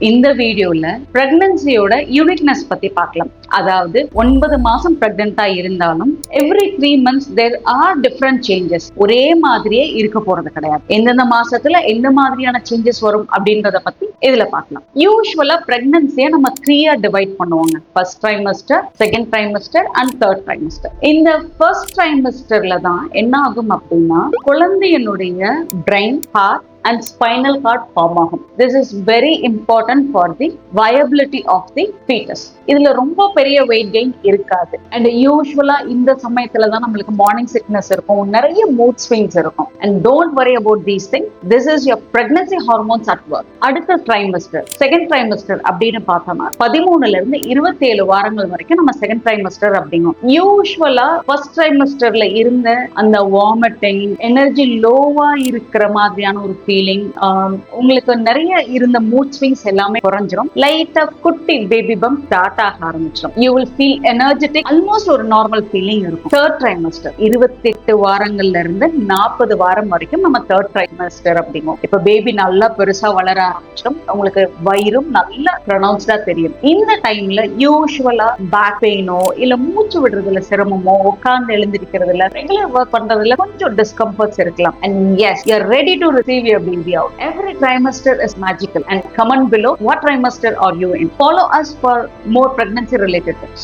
இந்த வீடியோல பிரெக்னன்சியோட யூனிக்னஸ் பத்தி பார்க்கலாம். அதாவது 9 மாசம் பிரெக்னெண்டா இருந்தாலும் every 3 months there are different changes. ஒரே மாதிரியே இருக்க போறது கிடையாது. எந்தெந்த மாசத்துல எந்த மாதிரியான சேஞ்சஸ் வரும் அப்படின்றத பத்தி இதுல பார்க்கலாம். யூஸ்வலா பிரெக்னன்சியை நம்ம 3-ஆ டிவைட் பண்ணுவாங்க. First trimester, second trimester and third trimester. இந்த ஃபர்ஸ்ட் ட்ரைமஸ்டர்ல தான் என்ன ஆகும் அப்படின்னா குழந்தையினுடைய brain, heart and spinal cord form ஆகும். This is very important for the viability of the fetus. இதுல ரொம்ப பெரிய weight gain இருக்காது. And usually இந்த சமயத்துல தான் நம்மளுக்கு morning sickness இருக்கும், நிறைய mood swings இருக்கும். And don't worry about these things. This is your pregnancy hormones at work. அடுத்த trimester, second trimester அப்படின்னு பார்த்தோம்னா 13ல இருந்து 27 வாரங்கள் வரைக்கும் நம்ம second trimester அப்படிங்கும். யூஸ்வலா first trimesterல இருந்த அந்த vomiting, எனர்ஜி லோவா இருக்கிற மாதிரியான ஒரு ஃபீலிங், உங்களுக்கு நிறைய இருந்த மூட் ஸ்விங்ஸ் எல்லாமே குறைஞ்சிரும். லைட்டா குட்டி பேபி பம்ப் ஸ்டார்ட் ஆக ஆரம்பிச்சிடும். You will feel energetic, almost ஒரு நார்மல் ஃபீலிங் இருக்கும். தேர்ட் ட்ரைமஸ்டர் 28 வாரங்கள்ல இருந்து 40 வாரம் வரைக்கும் நம்ம தேர்ட் ட்ரைமஸ்டர் அப்படிங்கும். இப்ப பேபி நல்லா பெருசா வளர ஆரம்பிச்சிடும். உங்களுக்கு வயிறும் நல்லா ப்ரொனவுன்ஸ்டா தெரியும். இந்த டைம்ல யூஸ்வலா பேக் பெயினோ இல்ல மூச்சு விடுறதுல சிரமமோ, உட்கார்ந்து எழுந்திருக்கிறதுல, ரெகுலர் ஒர்க் பண்றதுல கொஞ்சம் டிஸ்கம்ஃபர்ட்ஸ் இருக்கலாம். And yes, you are ready to receive your baby out. Every trimester is magical. And comment below what trimester are you in. Follow us for more pregnancy related tips.